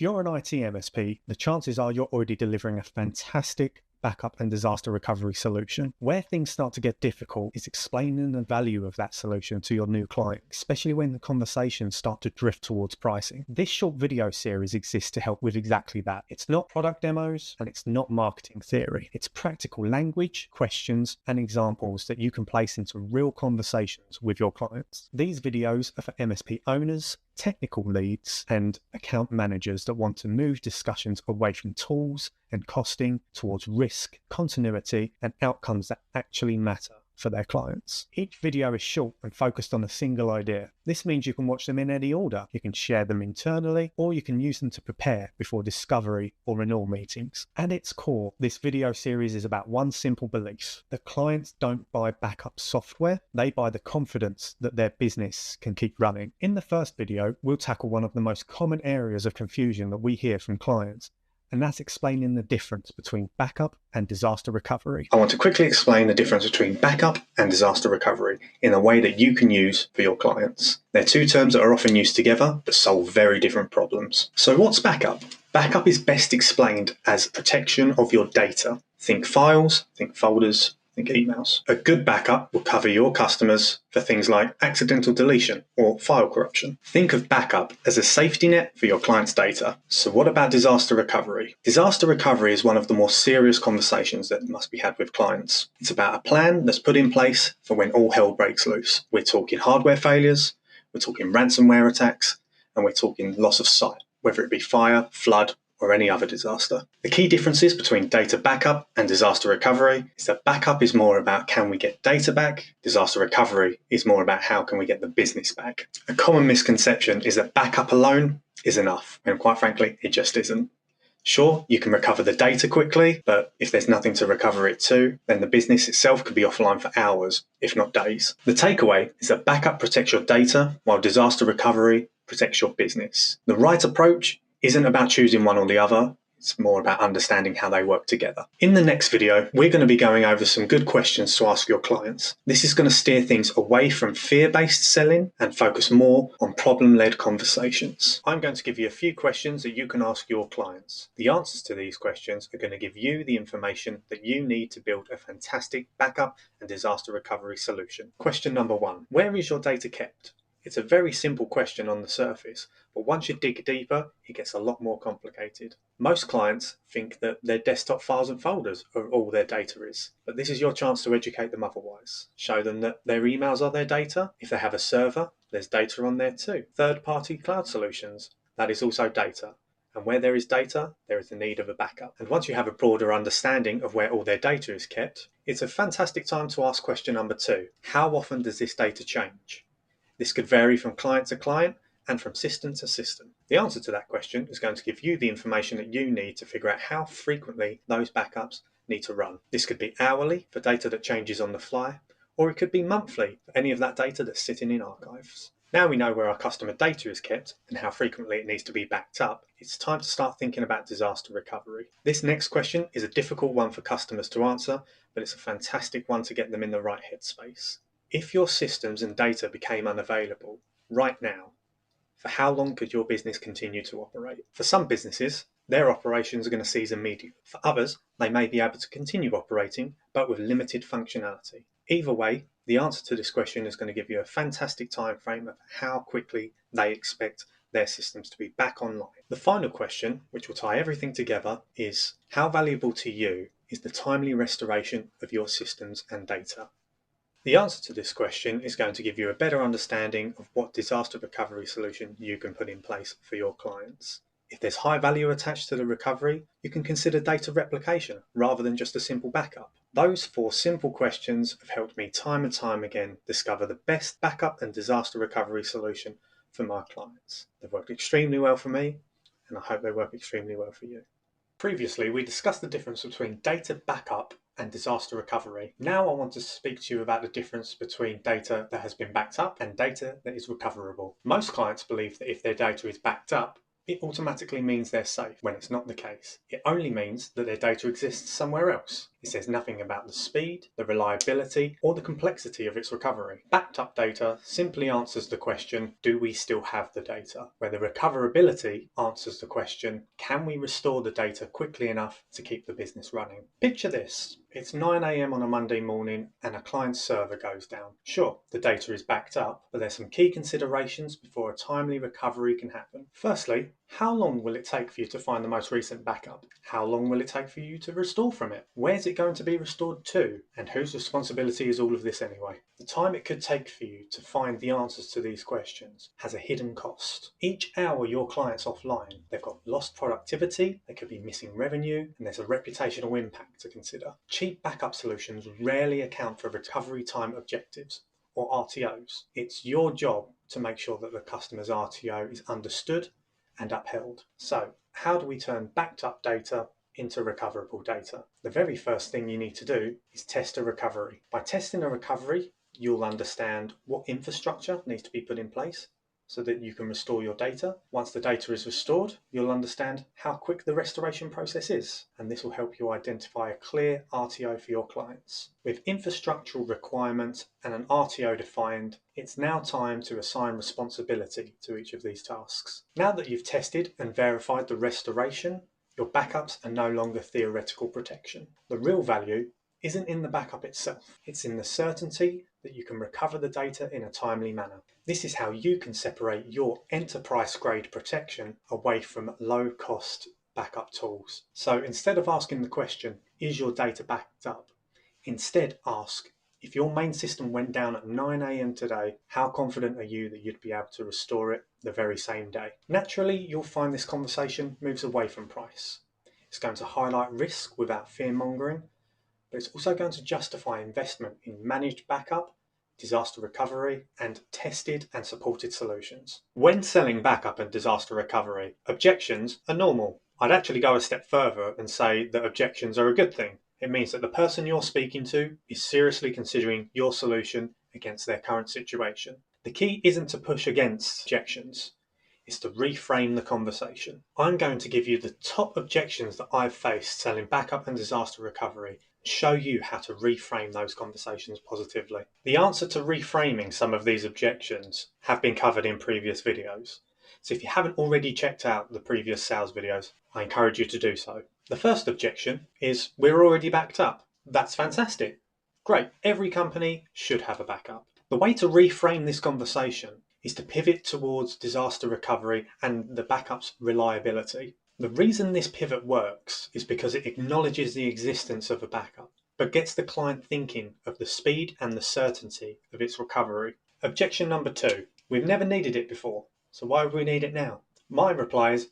If you're an IT MSP, the chances are you're already delivering a fantastic backup and disaster recovery solution. Where things start to get difficult is explaining the value of that solution to your new client, especially when the conversations start to drift towards pricing. This short video series exists to help with exactly that. It's not product demos and it's not marketing theory. It's practical language, questions, and examples that you can place into real conversations with your clients. These videos are for MSP owners, technical leads, and account managers that want to move discussions away from tools and costing towards risk, continuity, and outcomes that actually matter for their clients. Each video is short and focused on a single idea. This means you can watch them in any order. You can share them internally, or you can use them to prepare before discovery or renewal meetings. At its core, this video series is about one simple belief: that clients don't buy backup software, they buy the confidence that their business can keep running. In the first video, we'll tackle one of the most common areas of confusion that we hear from clients, and that's explaining the difference between backup and disaster recovery. I want to quickly explain the difference between backup and disaster recovery in a way that you can use for your clients. They're two terms that are often used together but solve very different problems. So what's backup? Backup is best explained as protection of your data. Think files, think folders, think emails. A good backup will cover your customers for things like accidental deletion or file corruption. Think of backup as a safety net for your client's data. So what about disaster recovery? Disaster recovery is one of the more serious conversations that must be had with clients. It's about a plan that's put in place for when all hell breaks loose. We're talking hardware failures, we're talking ransomware attacks, and we're talking loss of site, whether it be fire, flood, or any other disaster. The key differences between data backup and disaster recovery is that backup is more about can we get data back, disaster recovery is more about how can we get the business back. A common misconception is that backup alone is enough, and quite frankly, it just isn't. Sure, you can recover the data quickly, but if there's nothing to recover it to, then the business itself could be offline for hours, if not days. The takeaway is that backup protects your data, while disaster recovery protects your business. The right approach isn't about choosing one or the other, it's more about understanding how they work together. In the next video, we're going to be going over some good questions to ask your clients. This is going to steer things away from fear-based selling and focus more on problem-led conversations. I'm going to give you a few questions that you can ask your clients. The answers to these questions are going to give you the information that you need to build a fantastic backup and disaster recovery solution. Question number 1. Where is your data kept? It's a very simple question on the surface, but once you dig deeper, it gets a lot more complicated. Most clients think that their desktop files and folders are all their data is, but this is your chance to educate them otherwise. Show them that their emails are their data. If they have a server, there's data on there too. Third-party cloud solutions, that is also data. And where there is data, there is the need of a backup. And once you have a broader understanding of where all their data is kept, it's a fantastic time to ask question number 2. How often does this data change? This could vary from client to client and from system to system. The answer to that question is going to give you the information that you need to figure out how frequently those backups need to run. This could be hourly for data that changes on the fly, or it could be monthly for any of that data that's sitting in archives. Now we know where our customer data is kept and how frequently it needs to be backed up, it's time to start thinking about disaster recovery. This next question is a difficult one for customers to answer, but it's a fantastic one to get them in the right headspace. If your systems and data became unavailable right now, for how long could your business continue to operate? For some businesses, their operations are going to cease immediately. For others, they may be able to continue operating, but with limited functionality. Either way, the answer to this question is going to give you a fantastic time frame of how quickly they expect their systems to be back online. The final question, which will tie everything together, is how valuable to you is the timely restoration of your systems and data? The answer to this question is going to give you a better understanding of what disaster recovery solution you can put in place for your clients. If there's high value attached to the recovery, you can consider data replication rather than just a simple backup. Those 4 simple questions have helped me time and time again discover the best backup and disaster recovery solution for my clients. They've worked extremely well for me, and I hope they work extremely well for you. Previously, we discussed the difference between data backup and disaster recovery. Now I want to speak to you about the difference between data that has been backed up and data that is recoverable. Most clients believe that if their data is backed up, it automatically means they're safe, when it's not the case. It only means that their data exists somewhere else. It says nothing about the speed, the reliability, or the complexity of its recovery. Backed up data simply answers the question, do we still have the data? Where the recoverability answers the question, can we restore the data quickly enough to keep the business running? Picture this. It's 9 a.m. on a Monday morning and a client's server goes down. Sure, the data is backed up, but there's some key considerations before a timely recovery can happen. Firstly, how long will it take for you to find the most recent backup? How long will it take for you to restore from it? Where's it going to be restored to? And whose responsibility is all of this anyway? The time it could take for you to find the answers to these questions has a hidden cost. Each hour your client's offline, they've got lost productivity, they could be missing revenue, and there's a reputational impact to consider. Cheap backup solutions rarely account for recovery time objectives, or RTOs. It's your job to make sure that the customer's RTO is understood and upheld. So, how do we turn backed up data into recoverable data? The very first thing you need to do is test a recovery. By testing a recovery, you'll understand what infrastructure needs to be put in place so that you can restore your data. Once the data is restored, you'll understand how quick the restoration process is, and this will help you identify a clear RTO for your clients. With infrastructural requirements and an RTO defined, it's now time to assign responsibility to each of these tasks. Now that you've tested and verified the restoration, your backups are no longer theoretical protection. The real value isn't in the backup itself, it's in the certainty that you can recover the data in a timely manner. This is how you can separate your enterprise-grade protection away from low-cost backup tools. So instead of asking the question, is your data backed up? Instead ask, if your main system went down at 9 a.m. today, how confident are you that you'd be able to restore it the very same day? Naturally, you'll find this conversation moves away from price. It's going to highlight risk without fear-mongering, but it's also going to justify investment in managed backup, disaster recovery, and tested and supported solutions. When selling backup and disaster recovery, objections are normal. I'd actually go a step further and say that objections are a good thing. It means that the person you're speaking to is seriously considering your solution against their current situation. The key isn't to push against objections, it's to reframe the conversation. I'm going to give you the top objections that I've faced selling backup and disaster recovery, show you how to reframe those conversations positively. The answer to reframing some of these objections have been covered in previous videos. So if you haven't already checked out the previous sales videos, I encourage you to do so. The first objection is, we're already backed up. That's fantastic. Great, every company should have a backup. The way to reframe this conversation is to pivot towards disaster recovery and the backup's reliability. The reason this pivot works is because it acknowledges the existence of a backup, but gets the client thinking of the speed and the certainty of its recovery. Objection number 2, we've never needed it before, so why would we need it now? My reply is,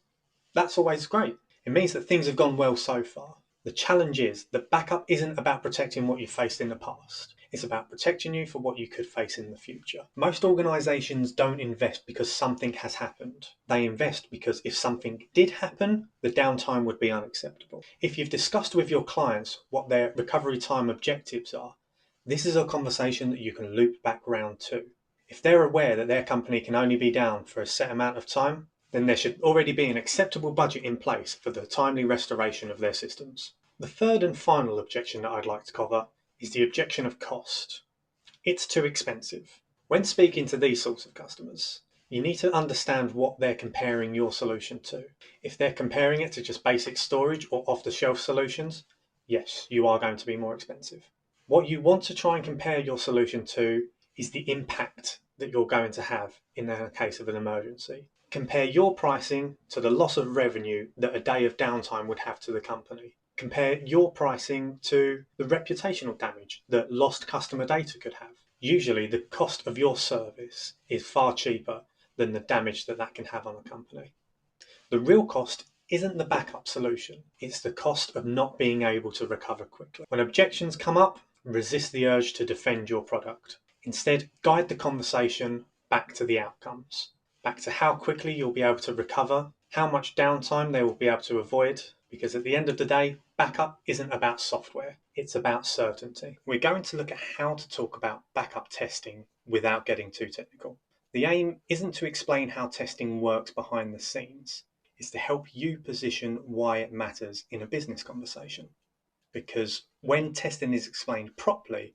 that's always great. It means that things have gone well so far. The challenge is that backup isn't about protecting what you faced in the past. It's about protecting you for what you could face in the future. Most organisations don't invest because something has happened. They invest because if something did happen, the downtime would be unacceptable. If you've discussed with your clients what their recovery time objectives are, this is a conversation that you can loop back round to. If they're aware that their company can only be down for a set amount of time, then there should already be an acceptable budget in place for the timely restoration of their systems. The third and final objection that I'd like to cover is the objection of cost. It's too expensive. When speaking to these sorts of customers, you need to understand what they're comparing your solution to. If they're comparing it to just basic storage or off-the-shelf solutions, yes, you are going to be more expensive. What you want to try and compare your solution to is the impact that you're going to have in the case of an emergency. Compare your pricing to the loss of revenue that a day of downtime would have to the company. Compare your pricing to the reputational damage that lost customer data could have. Usually the cost of your service is far cheaper than the damage that can have on a company. The real cost isn't the backup solution, it's the cost of not being able to recover quickly. When objections come up, resist the urge to defend your product. Instead, guide the conversation back to the outcomes, back to how quickly you'll be able to recover, how much downtime they will be able to avoid, because at the end of the day, backup isn't about software, it's about certainty. We're going to look at how to talk about backup testing without getting too technical. The aim isn't to explain how testing works behind the scenes, it's to help you position why it matters in a business conversation. because when testing is explained properly,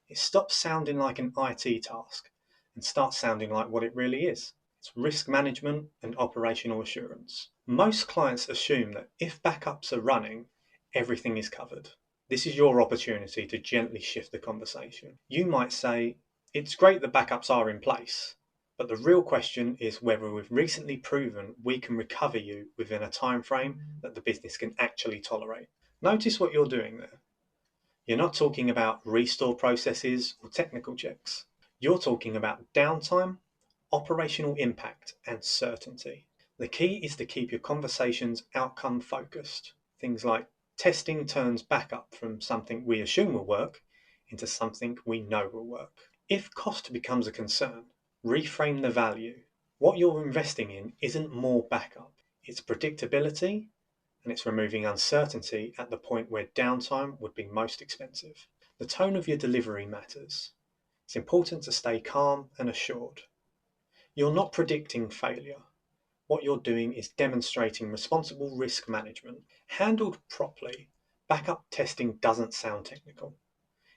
it stops sounding like an IT task and starts sounding like what it really is. It's risk management and operational assurance. Most clients assume that if backups are running, everything is covered. This is your opportunity to gently shift the conversation. You might say, it's great that backups are in place, but the real question is whether we've recently proven we can recover you within a time frame that the business can actually tolerate. Notice what you're doing there. You're not talking about restore processes or technical checks. You're talking about downtime, operational impact, and certainty. The key is to keep your conversations outcome focused. Things like testing turns backup from something we assume will work into something we know will work. If cost becomes a concern, reframe the value. What you're investing in isn't more backup, it's predictability, and it's removing uncertainty at the point where downtime would be most expensive. The tone of your delivery matters. It's important to stay calm and assured. You're not predicting failure. What you're doing is demonstrating responsible risk management. Handled properly, backup testing doesn't sound technical.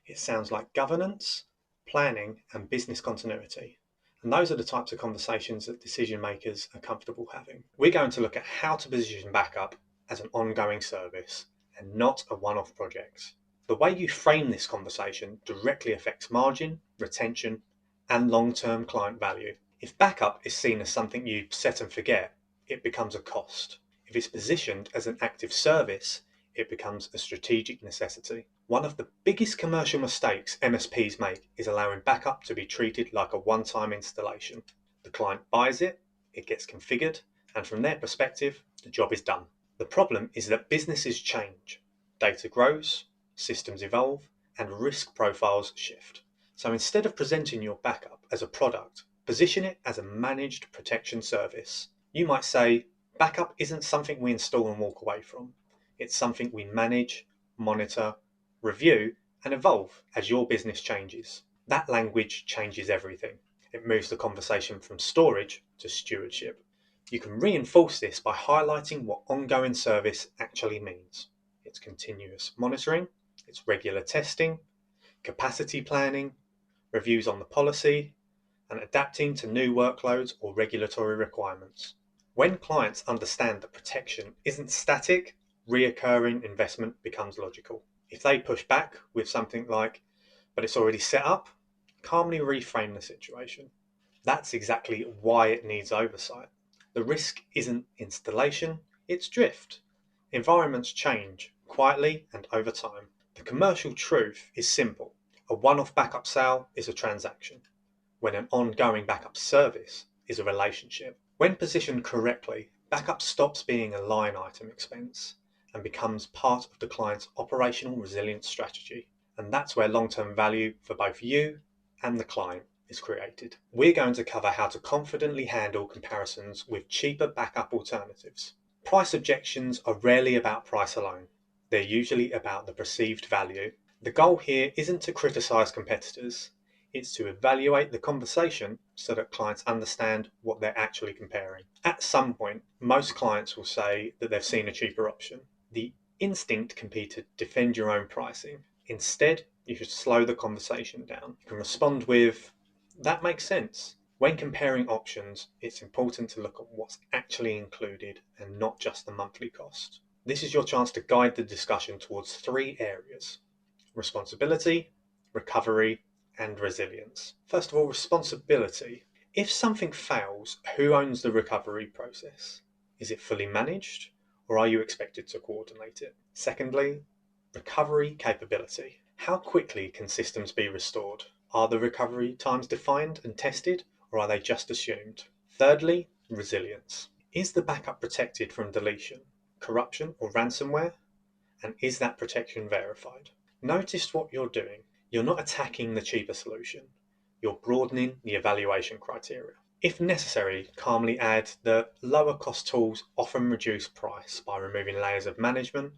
It sounds like governance, planning, and business continuity. And those are the types of conversations that decision makers are comfortable having. We're going to look at how to position backup as an ongoing service and not a one-off project. The way you frame this conversation directly affects margin, retention, and long-term client value. If backup is seen as something you set and forget, it becomes a cost. If it's positioned as an active service, it becomes a strategic necessity. One of the biggest commercial mistakes MSPs make is allowing backup to be treated like a one-time installation. The client buys it, it gets configured, and from their perspective, the job is done. The problem is that businesses change, data grows, systems evolve, and risk profiles shift. So instead of presenting your backup as a product, position it as a managed protection service. You might say, backup isn't something we install and walk away from. It's something we manage, monitor, review, and evolve as your business changes. That language changes everything. It moves the conversation from storage to stewardship. You can reinforce this by highlighting what ongoing service actually means. It's continuous monitoring, it's regular testing, capacity planning, reviews on the policy, and adapting to new workloads or regulatory requirements. When clients understand that protection isn't static, reoccurring investment becomes logical. If they push back with something like, but it's already set up, calmly reframe the situation. That's exactly why it needs oversight. The risk isn't installation, it's drift. Environments change quietly and over time. The commercial truth is simple. A one-off backup sale is a transaction, when an ongoing backup service is a relationship. When positioned correctly, backup stops being a line item expense and becomes part of the client's operational resilience strategy. And that's where long-term value for both you and the client is created. We're going to cover how to confidently handle comparisons with cheaper backup alternatives. Price objections are rarely about price alone. They're usually about the perceived value. The goal here isn't to criticize competitors. It's to evaluate the conversation so that clients understand what they're actually comparing. At some point, most clients will say that they've seen a cheaper option. The instinct can be to defend your own pricing. Instead, you should slow the conversation down. You can respond with, that makes sense. When comparing options, it's important to look at what's actually included and not just the monthly cost. This is your chance to guide the discussion towards 3 areas: responsibility, recovery, and resilience. First of all, responsibility. If something fails, who owns the recovery process? Is it fully managed, or are you expected to coordinate it? Secondly, recovery capability. How quickly can systems be restored? Are the recovery times defined and tested, or are they just assumed? Thirdly, resilience. Is the backup protected from deletion, corruption, or ransomware? And is that protection verified? Notice what you're doing. You're not attacking the cheaper solution. You're broadening the evaluation criteria. If necessary, calmly add the lower cost tools often reduce price by removing layers of management,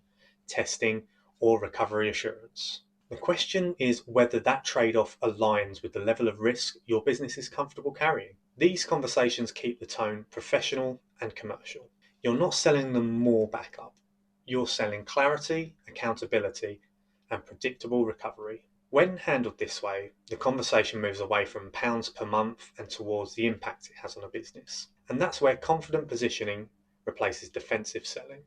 testing, or recovery assurance. The question is whether that trade-off aligns with the level of risk your business is comfortable carrying. These conversations keep the tone professional and commercial. You're not selling them more backup. You're selling clarity, accountability, and predictable recovery. When handled this way, the conversation moves away from pounds per month and towards the impact it has on a business. And that's where confident positioning replaces defensive selling.